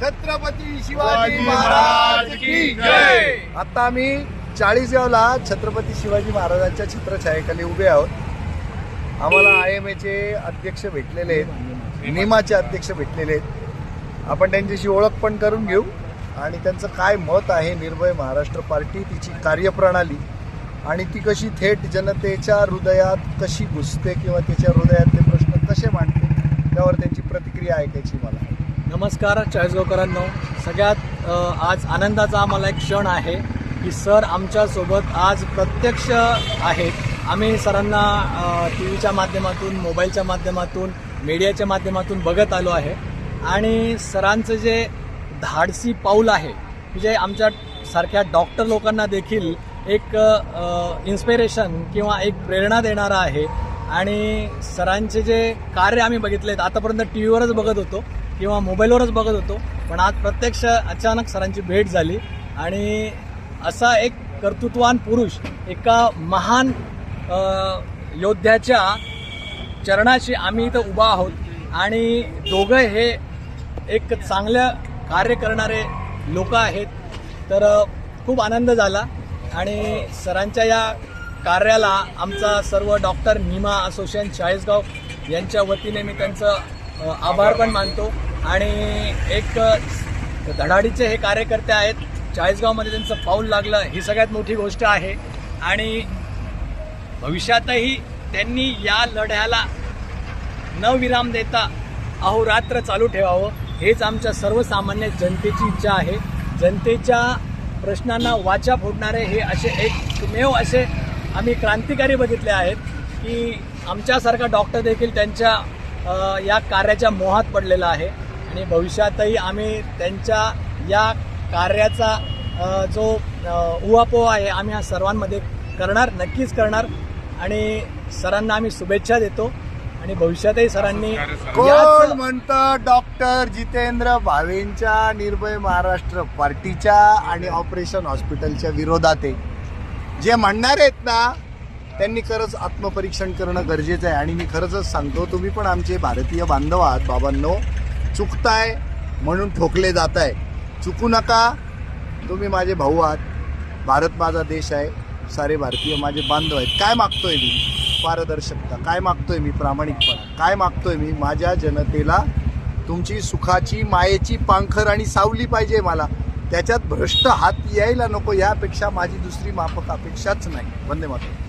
छत्रपती शिवाजी महाराज की जय। आता आम्ही चाळीसगावला छत्रपती शिवाजी महाराजांच्या छत्रछायेखाली उभे आहोत। आम्हाला IMA चे अध्यक्ष भेटलेले आहेत, निमाचे अध्यक्ष भेटलेले आहेत। आपण त्यांच्याशी ओळख पण करून घेऊ आणि त्यांचं काय मत आहे निर्भय महाराष्ट्र पार्टी, तिची कार्यप्रणाली आणि ती कशी थेट जनतेच्या हृदयात कशी घुसते किंवा त्याच्या हृदयातले प्रश्न कसे मांडते, त्यावर त्यांची प्रतिक्रिया ऐकायची मला। नमस्कार चाळीसगावकरांनो, सगळ्यात आज आनंदाचा आम्हाला एक क्षण आहे की सर आमच्यासोबत आज प्रत्यक्ष आहेत। आम्ही सरांना TV माध्यमातून, मोबाईलच्या माध्यमातून, मीडियाच्या माध्यमातून बघत आलो आहे आणि सरांचं जे धाडसी पाऊल आहे की जे आमच्या सारख्या डॉक्टर लोकांना देखील एक इन्स्पिरेशन किंवा एक प्रेरणा देणारा आहे। आणि सरांचे जे कार्य आम्ही बघितलेत, आतापर्यंत TVवरच बघत होतो किंवा मोबाईलवरच बघत होतो, पण आज प्रत्यक्ष अचानक सरांची भेट झाली आणि असा एक कर्तृत्ववान पुरुष एका महान योद्ध्याच्या चरणाशी आम्ही इथं उभा आहोत आणि दोघं हे एक चांगलं कार्य करणारे लोक आहेत। तर खूप आनंद झाला आणि सरांच्या या कार्याला आमचा सर्व डॉक्टर निमा असोसिएशन चाळीसगाव यांच्या वतीने मी त्यांचं आभार पण मानतो। आणि एक धडाडीचे हे कार्यकर्ते आहेत, चाळीसगावमध्ये त्यांचं पाऊल लागलं ही सगळ्यात मोठी गोष्ट आहे आणि भविष्यातही त्यांनी या लढ्याला न विराम देता अहोरात्र चालू ठेवावं हेच आमच्या सर्वसामान्य जनतेची इच्छा आहे। जनतेच्या प्रश्नांना वाचा फोडणारे हे असे एकमेव असे आम्ही क्रांतिकारी बघितले आहेत की आमच्यासारखा डॉक्टर देखील त्यांच्या या कार्याच्या मोहात पडलेला आहे आणि भविष्यातही आम्ही त्यांच्या या कार्याचा जो उहापोह आहे आम्ही हा सर्वांमध्ये करणार, नक्कीच करणार आणि सरांना आम्ही शुभेच्छा देतो आणि भविष्यातही सरांनी कोण म्हणतं डॉक्टर जितेंद्र भावेंच्या निर्भय महाराष्ट्र पार्टीच्या आणि ऑपरेशन हॉस्पिटलच्या विरोधात आहे। जे म्हणणार आहेत ना त्यांनी खरंच आत्मपरीक्षण करणं गरजेचं आहे आणि मी खरंच सांगतो, तुम्ही पण आमचे भारतीय बांधव आहात बाबांनो, चुकताय म्हणून ठोकले जात आहे, चुकू नका। तुम्ही माझे भाऊ आहात, भारत माझा देश आहे, सारे भारतीय माझे बांधव आहेत। काय मागतोय मी? पारदर्शकता। काय मागतोय मी? प्रामाणिकपणा। काय मागतोय मी? माझ्या जनतेला तुमची सुखाची, मायेची पांखर आणि सावली पाहिजे मला, त्याच्यात भ्रष्ट हात यायला नको, यापेक्षा माझी दुसरी माफक अपेक्षाच नाही। वंदे मातरम।